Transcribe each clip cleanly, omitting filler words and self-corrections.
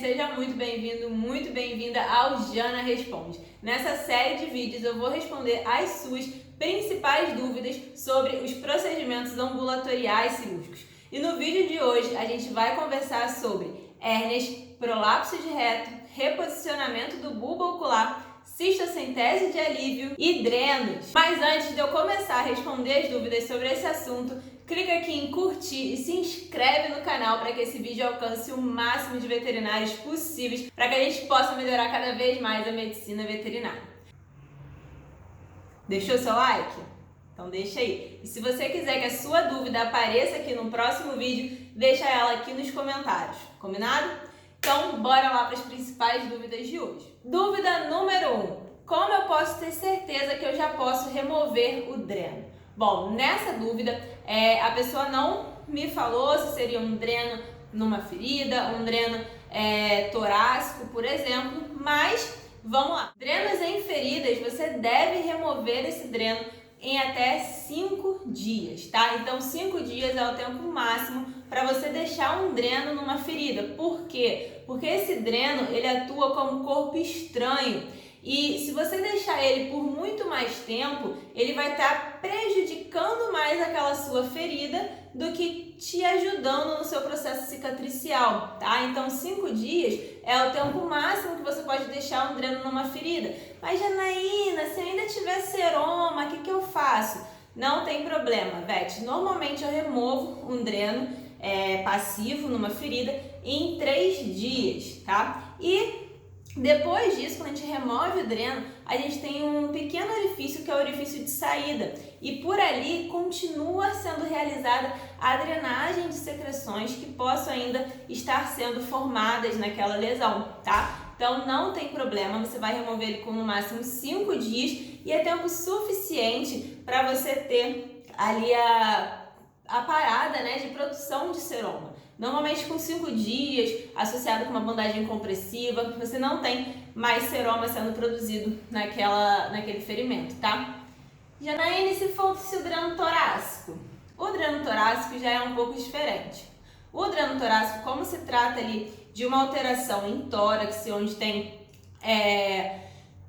seja muito bem-vindo, muito bem-vinda ao Jana Responde. Nessa série de vídeos eu vou responder as suas principais dúvidas sobre os procedimentos ambulatoriais cirúrgicos. E no vídeo de hoje a gente vai conversar sobre hérnias, prolapso de reto, reposicionamento do bulbo ocular, cistocentese de alívio e drenos. Mas antes de eu começar a responder as dúvidas sobre esse assunto, clica aqui em curtir e se inscreve no canal para que esse vídeo alcance o máximo de veterinários possíveis para que a gente possa melhorar cada vez mais a medicina veterinária. Deixou seu like? Então deixa aí. E se você quiser que a sua dúvida apareça aqui no próximo vídeo, deixa ela aqui nos comentários, combinado? Então bora lá para as principais dúvidas de hoje. Dúvida número 1. Como eu posso ter certeza que eu já posso remover o dreno? Bom, nessa dúvida, a pessoa não me falou se seria um dreno numa ferida, um dreno torácico, por exemplo, mas vamos lá. Drenos em feridas, você deve remover esse dreno em até 5 dias, tá? Então 5 dias é o tempo máximo para você deixar um dreno numa ferida. Por quê? Porque esse dreno, ele atua como corpo estranho. E se você deixar ele por muito mais tempo, ele vai estar prejudicando mais aquela sua ferida do que te ajudando no seu processo cicatricial, tá? Então 5 dias é o tempo máximo que você pode deixar um dreno numa ferida. Mas Janaína, se ainda tiver seroma, o que eu faço? Não tem problema, Vete. Normalmente eu removo um dreno passivo numa ferida em 3 dias, tá? E depois disso, quando a gente remove o dreno, a gente tem um pequeno orifício que é o orifício de saída e por ali continua sendo realizada a drenagem de secreções que possam ainda estar sendo formadas naquela lesão, tá? Então não tem problema, você vai remover ele com no máximo 5 dias e é tempo suficiente para você ter ali a parada, né, de produção de seroma. Normalmente com 5 dias, associado com uma bandagem compressiva, você não tem mais seroma sendo produzido naquele ferimento, tá? Janaína, se fosse o dreno torácico? O dreno torácico já é um pouco diferente. O dreno torácico, como se trata ali de uma alteração em tórax, onde tem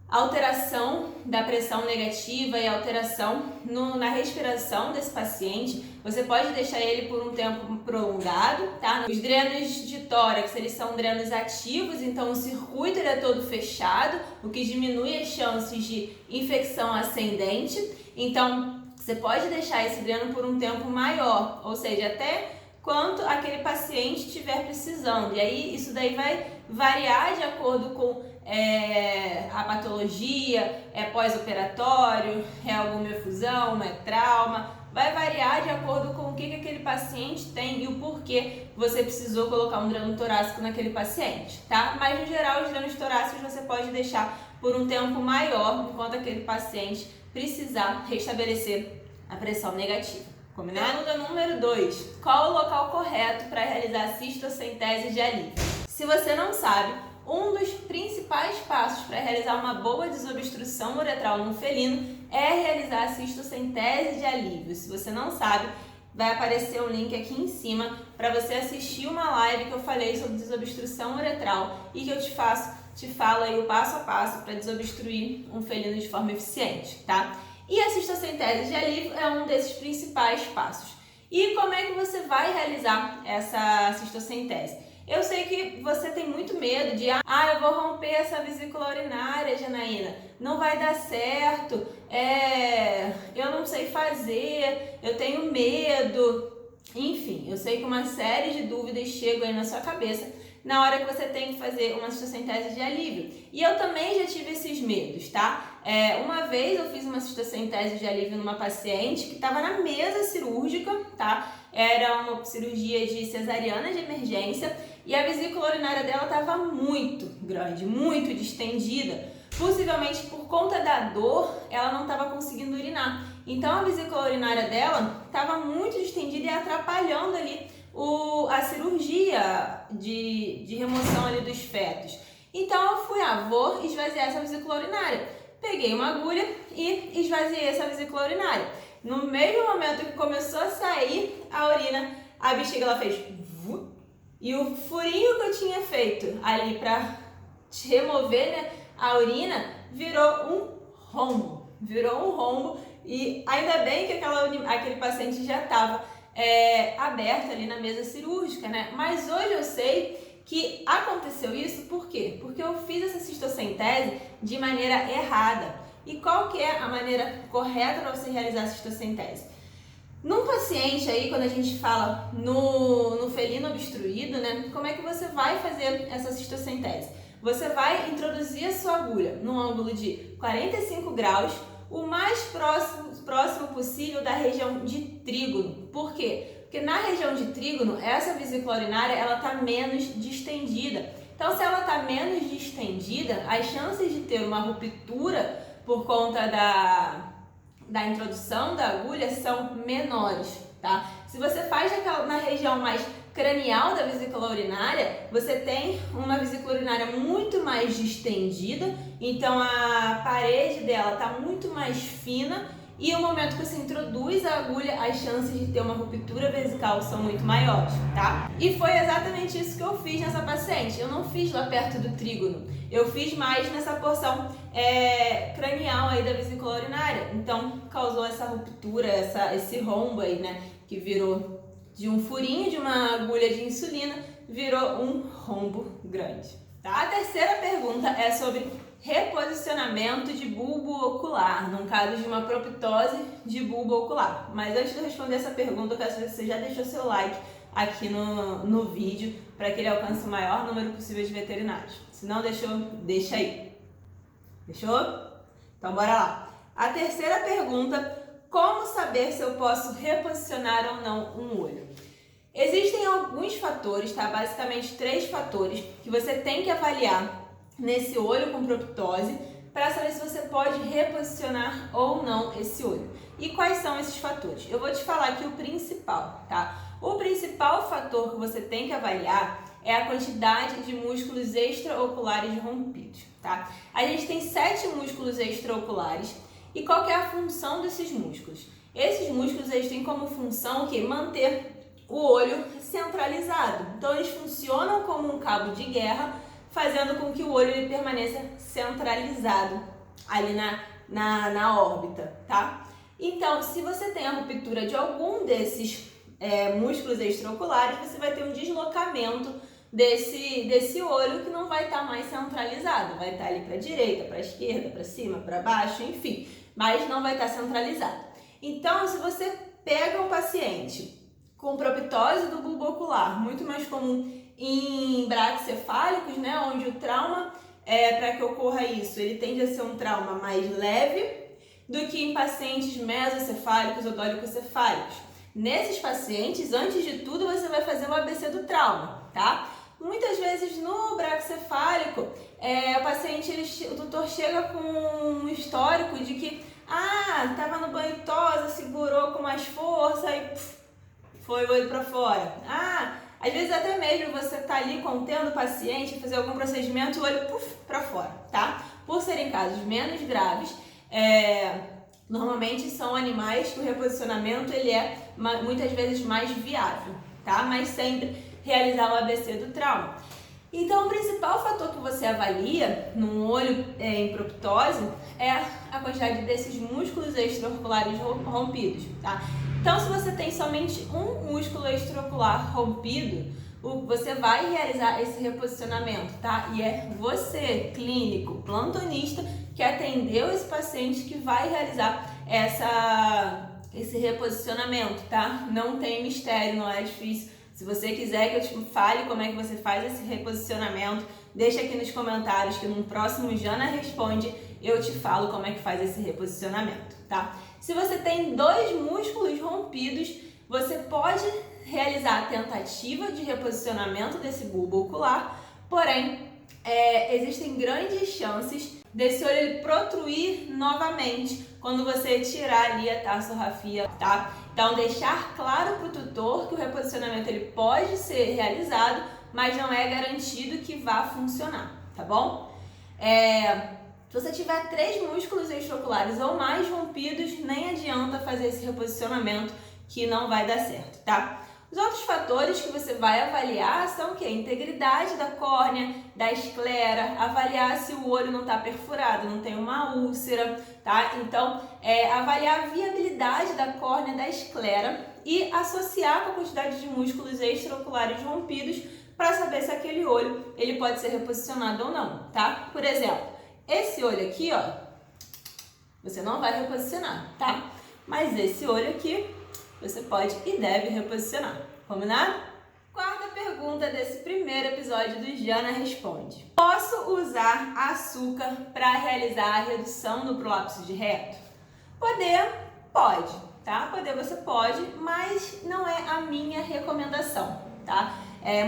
alteração da pressão negativa e alteração na respiração desse paciente, você pode deixar ele por um tempo prolongado, tá? Os drenos de tórax, eles são drenos ativos, então o circuito ele é todo fechado, o que diminui as chances de infecção ascendente. Então, você pode deixar esse dreno por um tempo maior, ou seja, até quanto aquele paciente estiver precisando. E aí, isso daí vai variar de acordo com a patologia, pós-operatório, alguma efusão, trauma, vai variar de acordo com o que aquele paciente tem e o porquê você precisou colocar um dreno torácico naquele paciente, tá? Mas, no geral, os drenos torácicos você pode deixar por um tempo maior, enquanto aquele paciente precisar restabelecer a pressão negativa. Combinado? Pergunta número 2. Qual o local correto para realizar a cistocentese de alívio? Se você não sabe, um dos principais passos para realizar uma boa desobstrução uretral num felino é realizar a cistocentese de alívio. Se você não sabe, vai aparecer um link aqui em cima para você assistir uma live que eu falei sobre desobstrução uretral e que eu te falo aí o passo a passo para desobstruir um felino de forma eficiente, tá? E a cistocentese de alívio é um desses principais passos. E como é que você vai realizar essa cistocentese? Eu sei que você tem muito medo de, eu vou romper essa vesícula urinária, Janaína, não vai dar certo, eu não sei fazer, eu tenho medo. Enfim, eu sei que uma série de dúvidas chegam aí na sua cabeça na hora que você tem que fazer uma cistocentese de alívio. E eu também já tive esses medos, tá? Uma vez eu fiz uma cistocentese de alívio numa paciente que estava na mesa cirúrgica, tá? Era uma cirurgia de cesariana de emergência e a vesícula urinária dela estava muito grande, muito distendida. Possivelmente por conta da dor, ela não estava conseguindo urinar. Então a vesícula urinária dela estava muito distendida e atrapalhando ali a cirurgia de remoção ali dos fetos. Então eu fui, vou esvaziar essa vesícula urinária. Peguei uma agulha e esvaziei essa vesícula urinária. No mesmo momento que começou a sair a urina, a bexiga ela fez E o furinho que eu tinha feito ali para remover, né, a urina virou um rombo. Virou um rombo e ainda bem que aquele paciente já estava aberto ali na mesa cirúrgica, né? Mas hoje eu sei que aconteceu isso por quê? Porque eu fiz essa cistocentese de maneira errada. E qual que é a maneira correta para você realizar a cistocentese? Num paciente aí, quando a gente fala no felino obstruído, né? Como é que você vai fazer essa cistocentese? Você vai introduzir a sua agulha num ângulo de 45 graus, o mais próximo possível da região de trígono. Por quê? Porque na região de trígono, essa vesícula urinária ela está menos distendida. Então, se ela está menos distendida, as chances de ter uma ruptura por conta da introdução da agulha são menores, tá? Se você faz na região mais cranial da vesícula urinária, você tem uma vesícula urinária muito mais distendida, então a parede dela está muito mais fina e no momento que você introduz a agulha, as chances de ter uma ruptura vesical são muito maiores, tá? E foi exatamente isso que eu fiz nessa paciente. Eu não fiz lá perto do trígono, eu fiz mais nessa porção cranial aí da vesícula urinária. Então causou essa ruptura, esse rombo aí, né? Que virou de um furinho de uma agulha de insulina, virou um rombo grande. Tá? A terceira pergunta é sobre reposicionamento de bulbo ocular, num caso de uma proptose de bulbo ocular. Mas antes de eu responder essa pergunta, eu quero saber se você já deixou seu like aqui no vídeo, para que ele alcance o maior número possível de veterinários. Se não deixou, deixa aí. Fechou? Então bora lá. A terceira pergunta: como saber se eu posso reposicionar ou não um olho? Existem alguns fatores, tá? Basicamente 3 fatores que você tem que avaliar nesse olho com proptose para saber se você pode reposicionar ou não esse olho. E quais são esses fatores? Eu vou te falar aqui o principal, tá? O principal fator que você tem que avaliar é a quantidade de músculos extraoculares rompidos, tá? A gente tem 7 músculos extraoculares. E qual que é a função desses músculos? Esses músculos eles têm como função que manter o olho centralizado. Então eles funcionam como um cabo de guerra, fazendo com que o olho ele permaneça centralizado ali na órbita, tá? Então, se você tem a ruptura de algum desses músculos extraoculares, você vai ter um deslocamento desse olho que não vai estar mais centralizado, vai estar ali para a direita, para a esquerda, para cima, para baixo, enfim, mas não vai estar centralizado. Então, se você pega um paciente com proptose do bulbo ocular, muito mais comum em braquicefálicos, né, onde o trauma, para que ocorra isso, ele tende a ser um trauma mais leve do que em pacientes mesocefálicos ou dolicocefálicos. Nesses pacientes, antes de tudo, você vai fazer o ABC do trauma, tá? Muitas vezes no braquicefálico, o paciente, o tutor chega com um histórico de que estava no banho tosa, segurou com mais força e foi o olho para fora. Às vezes até mesmo você tá ali contendo o paciente, fazer algum procedimento, o olho para fora, tá? Por serem casos menos graves, normalmente são animais que o reposicionamento ele é muitas vezes mais viável, tá? Mas sempre realizar o ABC do trauma. Então, o principal fator que você avalia num olho em proptose é a quantidade desses músculos extraoculares rompidos, tá? Então, se você tem somente um músculo extraocular rompido, você vai realizar esse reposicionamento, tá? E é você, clínico, plantonista, que atendeu esse paciente que vai realizar esse reposicionamento, tá? Não tem mistério, não é difícil. Se você quiser que eu te fale como é que você faz esse reposicionamento, deixa aqui nos comentários que no próximo Jana Responde eu te falo como é que faz esse reposicionamento, tá? Se você tem 2 músculos rompidos, você pode realizar a tentativa de reposicionamento desse bulbo ocular, porém, existem grandes chances desse olho ele protruir novamente quando você tirar ali a tarsografia, tá? Então, deixar claro para o tutor que o reposicionamento ele pode ser realizado, mas não é garantido que vá funcionar, tá bom? Se você tiver 3 músculos extraoculares ou mais rompidos, nem adianta fazer esse reposicionamento que não vai dar certo, tá? Os outros fatores que você vai avaliar são o quê? A integridade da córnea, da esclera, avaliar se o olho não está perfurado, não tem uma úlcera, tá? Então, avaliar a viabilidade da córnea, da esclera e associar com a quantidade de músculos extraoculares rompidos para saber se aquele olho ele pode ser reposicionado ou não, tá? Por exemplo, esse olho aqui, ó, você não vai reposicionar, tá? Mas esse olho aqui, você pode e deve reposicionar. Combinado? Quarta pergunta desse primeiro episódio do Jana Responde. Posso usar açúcar para realizar a redução do prolapso de reto? Poder, pode, tá? Poder você pode, mas não é a minha recomendação, tá?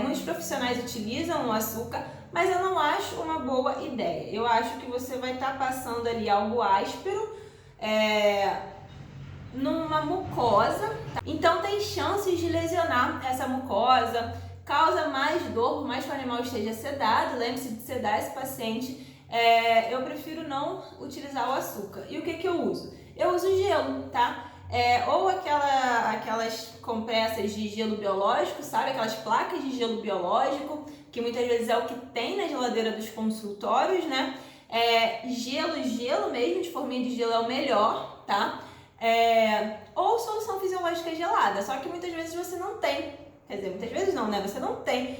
Muitos profissionais utilizam o açúcar, mas eu não acho uma boa ideia. Eu acho que você vai estar passando ali algo áspero, numa mucosa, tá? Então tem chances de lesionar essa mucosa, causa mais dor, por mais que o animal esteja sedado. Lembre-se de sedar esse paciente. Eu prefiro não utilizar o açúcar. E o que eu uso? Eu uso gelo, tá? Ou aquelas compressas de gelo biológico, sabe? Aquelas placas de gelo biológico, que muitas vezes é o que tem na geladeira dos consultórios, né? Gelo mesmo, de forminha de gelo é o melhor, tá? Ou solução fisiológica gelada, só que muitas vezes você não tem, quer dizer, muitas vezes não, né? Você não tem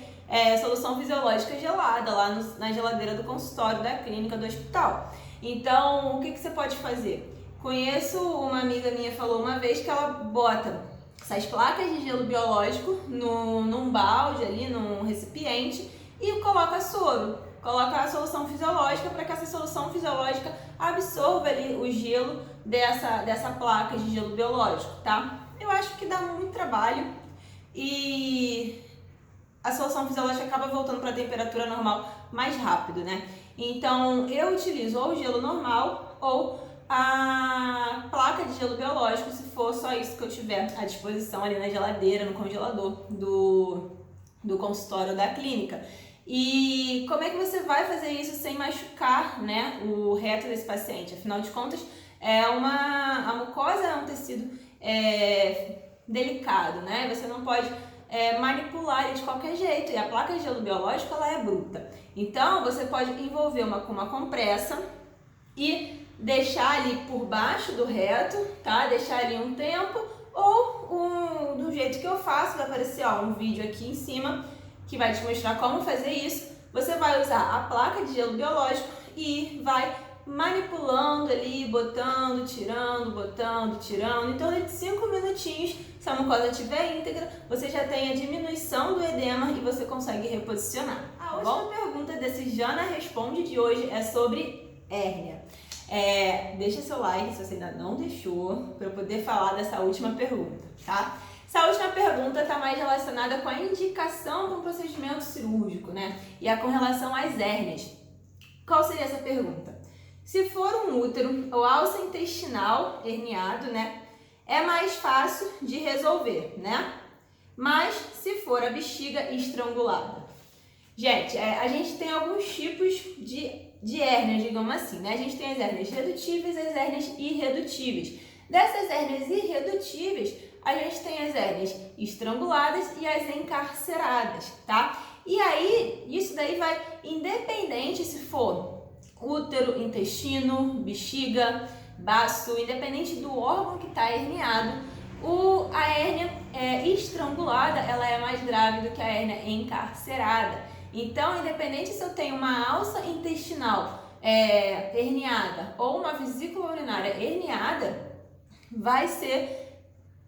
solução fisiológica gelada lá na geladeira do consultório, da clínica, do hospital. Então, o que você pode fazer? Conheço uma amiga minha, falou uma vez que ela bota essas placas de gelo biológico num balde ali, num recipiente e coloca soro. Coloca a solução fisiológica para que essa solução fisiológica absorva ali o gelo dessa placa de gelo biológico, tá? Eu acho que dá muito trabalho e a solução fisiológica acaba voltando para a temperatura normal mais rápido, né? Então, eu utilizo ou o gelo normal ou a placa de gelo biológico, se for só isso que eu tiver à disposição ali na geladeira, no congelador do consultório da clínica. E como é que você vai fazer isso sem machucar, né, o reto desse paciente? Afinal de contas, a mucosa é um tecido delicado, né? Você não pode manipular ele de qualquer jeito. E a placa de gelo biológico, ela é bruta. Então, você pode envolver com uma compressa e deixar ali por baixo do reto, tá? Deixar ali um tempo, ou do jeito que eu faço, vai aparecer um vídeo aqui em cima que vai te mostrar como fazer isso. Você vai usar a placa de gelo biológico e vai manipulando ali, botando, tirando, botando, tirando. Em torno de 5 minutinhos, se a mucosa estiver íntegra, você já tem a diminuição do edema e você consegue reposicionar. A última pergunta desse Jana Responde de hoje é sobre hérnia. Deixa seu like se você ainda não deixou, para eu poder falar dessa última pergunta, tá? Essa última pergunta está mais relacionada com a indicação para um procedimento cirúrgico, né? E com relação às hérnias. Qual seria essa pergunta? Se for um útero ou alça intestinal herniado, né? É mais fácil de resolver, né? Mas se for a bexiga estrangulada. Gente, a gente tem alguns tipos de hérnias, digamos assim, né? A gente tem as hérnias redutíveis e as hérnias irredutíveis. Dessas hérnias irredutíveis, a gente tem as hérnias estranguladas e as encarceradas, tá? E aí, isso daí vai independente se for útero, intestino, bexiga, baço, independente do órgão que está herniado, a hérnia estrangulada, ela é mais grave do que a hérnia encarcerada. Então, independente se eu tenho uma alça intestinal herniada ou uma vesícula urinária herniada, vai ser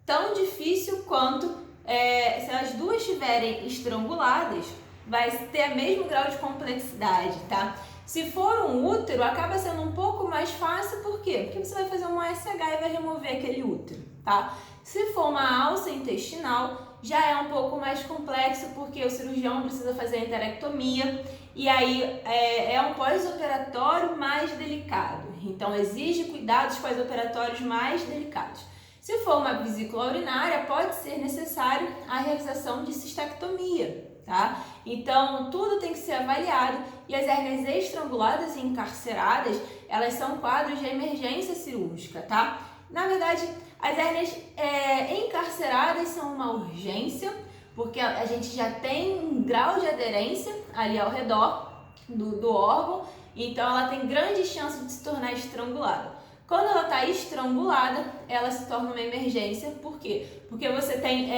tão difícil quanto se as duas estiverem estranguladas, vai ter o mesmo grau de complexidade, tá? Se for um útero, acaba sendo um pouco mais fácil, por quê? Porque você vai fazer uma SH e vai remover aquele útero, tá? Se for uma alça intestinal, já é um pouco mais complexo, porque o cirurgião precisa fazer a enterectomia, e aí é um pós-operatório mais delicado. Então, exige cuidados pós-operatórios mais delicados. Se for uma vesícula urinária, pode ser necessário a realização de cistectomia, tá? Então, tudo tem que ser avaliado e as hérnias estranguladas e encarceradas, elas são quadros de emergência cirúrgica, tá? Na verdade, as hérnias encarceradas são uma urgência, porque a gente já tem um grau de aderência ali ao redor do órgão, então ela tem grande chance de se tornar estrangulada. Quando ela está estrangulada, ela se torna uma emergência. Por quê? Porque você tem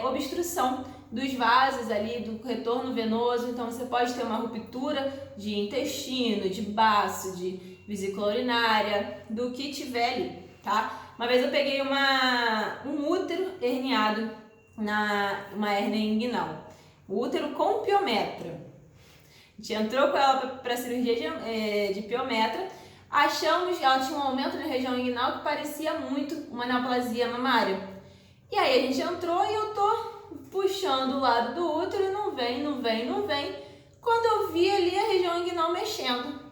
obstrução dos vasos ali, do retorno venoso, então você pode ter uma ruptura de intestino, de baço, de vesícula urinária, do que tiver ali, tá? Uma vez eu peguei um útero herniado, uma hérnia inguinal, o útero com piometra. A gente entrou com ela para cirurgia de piometra, achamos que ela tinha um aumento na região inguinal que parecia muito uma neoplasia mamária. E aí a gente entrou e eu tô puxando o lado do útero e não vem. Quando eu vi ali a região inguinal mexendo,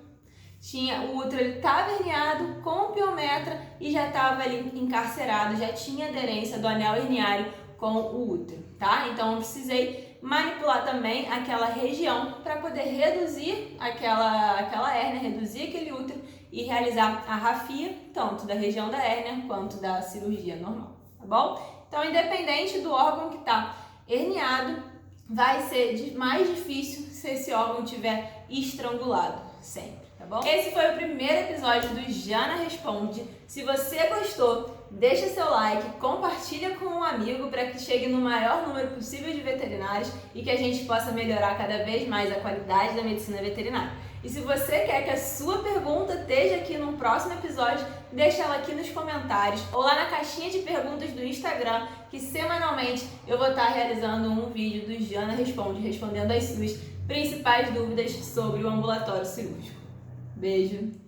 o útero estava herniado com piometra e já estava ali encarcerado, já tinha aderência do anel herniário com o útero, tá? Então eu precisei manipular também aquela região para poder reduzir aquela hérnia, reduzir aquele útero e realizar a rafia, tanto da região da hérnia quanto da cirurgia normal, tá bom? Então, independente do órgão que está herniado, vai ser mais difícil se esse órgão estiver estrangulado, sempre, tá bom? Esse foi o primeiro episódio do Jana Responde. Se você gostou, deixa seu like, compartilha com um amigo para que chegue no maior número possível de veterinários e que a gente possa melhorar cada vez mais a qualidade da medicina veterinária. E se você quer que a sua pergunta esteja aqui num próximo episódio, deixa ela aqui nos comentários ou lá na caixinha de perguntas do Instagram, que semanalmente eu vou estar realizando um vídeo do Jana Responde, respondendo as suas principais dúvidas sobre o ambulatório cirúrgico. Beijo!